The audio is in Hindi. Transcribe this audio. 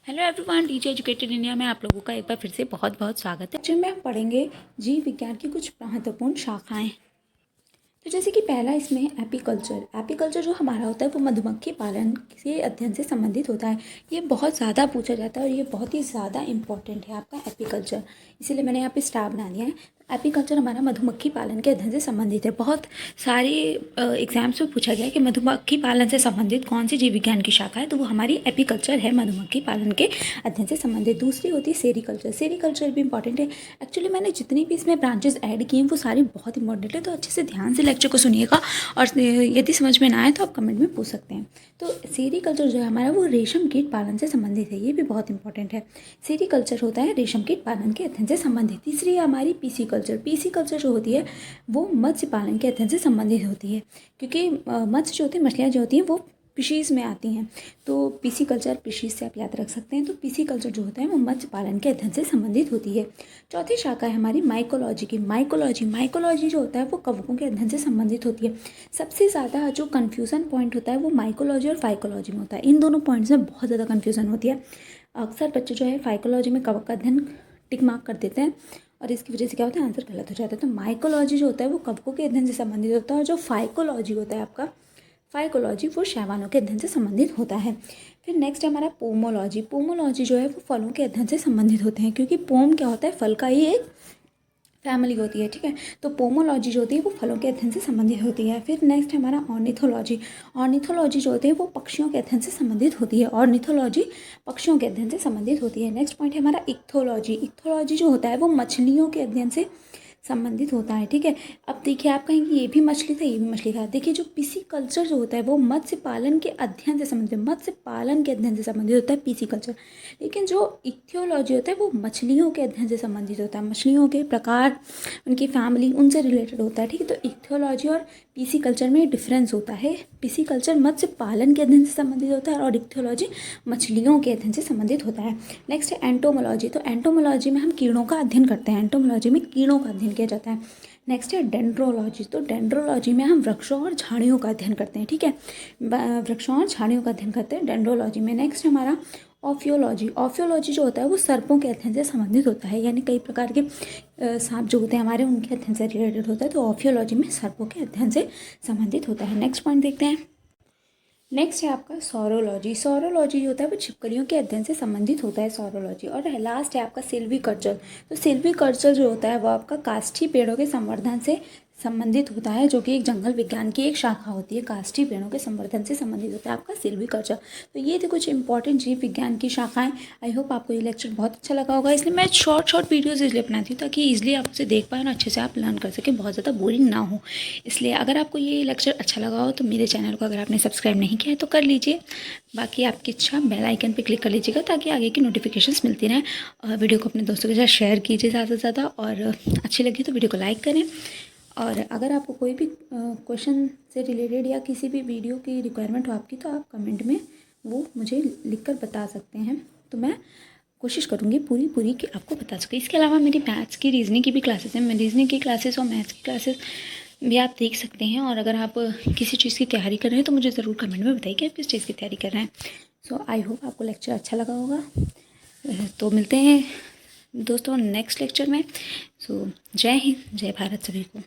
Hello everyone, teacher educated India में आप लोगों का एक बार फिर से बहुत बहुत स्वागत है। जिनमें में हम पढ़ेंगे जीव विज्ञान की कुछ महत्वपूर्ण शाखाएं। तो जैसे कि पहला इसमें एपीकल्चर। एपीकल्चर जो हमारा होता है वो मधुमक्खी पालन के अध्ययन से संबंधित होता है। ये बहुत ज़्यादा पूछा जाता है और ये बहुत ही ज़्यादा इंपॉर्टेंट है आपका एपीकल्चर, इसीलिए मैंने यहाँ पे स्टार बना दिया है। एपीकल्चर हमारा मधुमक्खी पालन के अध्ययन से संबंधित है। बहुत सारे एग्जाम्स में पूछा गया है कि मधुमक्खी पालन से संबंधित कौन सी जीव विज्ञान की शाखा है, तो वो हमारी एपीकल्चर है, मधुमक्खी पालन के अध्ययन से संबंधित। दूसरी होती है सेरीकल्चर। सेरीकल्चर भी इंपॉर्टेंट है। एक्चुअली मैंने जितनी भी इसमें ब्रांचेस ऐड किए हैं वो सारी बहुत इंपॉर्टेंट है, तो अच्छे से ध्यान से लेक्चर को सुनिएगा और यदि समझ में ना आए तो आप कमेंट में पूछ सकते हैं। तो सेरीकल्चर जो है हमारा वो रेशम कीट पालन से संबंधित है, ये भी बहुत इंपॉर्टेंट है। सेरीकल्चर होता है रेशम कीट पालन के अध्ययन से संबंधित। तीसरी है हमारी पीसी कल्चर। पीसी कल्चर जो होती है वो मत्स्य पालन के अध्ययन से संबंधित होती है, क्योंकि मत्स्य जो होती है, मछलियाँ जो होती हैं वो फिशीज़ में आती हैं, तो पीसी कल्चर फिशीज़ से आप याद रख सकते हैं। तो पीसी कल्चर जो होता है वो मत्स्य पालन के अध्ययन से संबंधित होती है। चौथी शाखा है हमारी माइकोलॉजी की। माइकोलॉजी जो होता है वो कवकों के अध्ययन से संबंधित होती है। सबसे ज़्यादा जो कन्फ्यूज़न पॉइंट होता है वो माइकोलॉजी और फाइकोलॉजी में होता है। इन दोनों पॉइंट्स में बहुत ज़्यादा कन्फ्यूज़न होती है। अक्सर बच्चे जो है फाइकोलॉजी में कवक का अध्ययन टिक मार्क कर देते हैं और इसकी वजह से क्या होता है, आंसर गलत हो जाता है। तो माइकोलॉजी जो होता है वो कवकों के अध्ययन से संबंधित होता है और जो फाइकोलॉजी होता है आपका फाइकोलॉजी वो शैवालों के अध्ययन से संबंधित होता है। फिर नेक्स्ट है हमारा पोमोलॉजी। पोमोलॉजी जो है वो फलों के अध्ययन से संबंधित होते हैं, क्योंकि पोम क्या होता है, फल का ही एक फैमिली होती है, ठीक है। तो पोमोलॉजी जो होती है वो फलों के अध्ययन से संबंधित होती है। फिर नेक्स्ट है हमारा ऑर्निथोलॉजी। ऑर्निथोलॉजी जो होती है वो पक्षियों के अध्ययन से संबंधित होती है। ऑर्निथोलॉजी पक्षियों के अध्ययन से संबंधित होती है। नेक्स्ट पॉइंट है हमारा इक्थोलॉजी। इक्थोलॉजी जो होता है वो मछलियों के अध्ययन से संबंधित होता है, ठीक है। अब देखिए आप कहेंगे ये भी मछली था, ये भी मछली था। देखिए जो पीसी कल्चर जो होता है वो मत्स्य पालन के अध्ययन से संबंधित, मत्स्य पालन के अध्ययन से संबंधित होता है पीसी कल्चर। लेकिन जो इक्थियोलॉजी होता है वो मछलियों के अध्ययन से संबंधित होता है, मछलियों के प्रकार, उनकी फैमिली, उनसे रिलेटेड होता है, ठीक है। तो इक्थियोलॉजी और पीसी कल्चर में डिफरेंस होता है। पीसी कल्चर मत्स्य पालन के अध्ययन से संबंधित होता है और इक्थियोलॉजी मछलियों के अध्ययन से संबंधित होता है। नेक्स्ट है एंटोमोलॉजी। तो एंटोमोलॉजी में हम कीड़ों का अध्ययन करते हैं, एंटोमोलॉजी में कीड़ों का अध्ययन किया जाता है। नेक्स्ट है डेंड्रोलॉजी। तो डेंड्रोलॉजी में हम वृक्षों और झाड़ियों का अध्ययन करते हैं, ठीक है। वृक्षों और झाड़ियों का अध्ययन करते हैं डेंड्रोलॉजी में। नेक्स्ट हमारा ऑफियोलॉजी। ऑफियोलॉजी जो होता है वो सर्पों के अध्ययन से संबंधित होता है, यानी कई प्रकार के सांप जो होते हैं हमारे, उनके अध्ययन से रिलेटेड होता है। तो ऑफियोलॉजी में सर्पों के अध्ययन से संबंधित होता है। नेक्स्ट पॉइंट देखते हैं। नेक्स्ट है आपका सौरोलॉजी। सौरोलॉजी होता है वो छिपकलियों के अध्ययन से संबंधित होता है, सौरोलॉजी। और लास्ट है आपका सिल्वीकल्चर। तो सिल्वीकल्चर जो होता है वो आपका काष्ठी पेड़ों के संवर्धन से संबंधित होता है, जो कि एक जंगल विज्ञान की एक शाखा होती है, काष्ठी पेड़ों के संवर्धन से संबंधित होता है आपका सिल्वीकल्चर। तो ये थे कुछ इंपॉर्टेंट जीव विज्ञान की शाखाएं। आई होप आपको ये लेक्चर बहुत अच्छा लगा होगा, इसलिए मैं शॉर्ट वीडियोज़ इसलिए बनाती हूँ ताकि ईजिली आप उसे देख पाएँ और अच्छे से आप लर्न कर सकें, बहुत ज़्यादा बोरिंग ना हो। इसलिए अगर आपको ये लेक्चर अच्छा लगा हो तो मेरे चैनल को अगर आपने सब्सक्राइब नहीं किया है तो कर लीजिए। बाकी आपकी इच्छा, बेल आइकन पे क्लिक कर लीजिएगा ताकि आगे की नोटिफिकेशंस मिलती रहें। और वीडियो को अपने दोस्तों के साथ शेयर कीजिए ज़्यादा से ज़्यादा, और अच्छी लगी तो वीडियो को लाइक करें। और अगर आपको कोई भी क्वेश्चन से रिलेटेड या किसी भी वीडियो की रिक्वायरमेंट हो आपकी, तो आप कमेंट में वो मुझे लिखकर बता सकते हैं, तो मैं कोशिश करूँगी पूरी कि आपको बता सके। इसके अलावा मेरी मैथ्स की, रीजनिंग की भी क्लासेस हैं। रीजनिंग की क्लासेस और मैथ्स की क्लासेस भी आप देख सकते हैं। और अगर आप किसी चीज़ की तैयारी कर रहे हैं तो मुझे ज़रूर कमेंट में बताइए कि आप किस चीज़ की तैयारी कर रहे हैं। सो आई होप आपको लेक्चर अच्छा लगा होगा। तो मिलते हैं दोस्तों नेक्स्ट लेक्चर में। सो जय हिंद, जय भारत सभी को।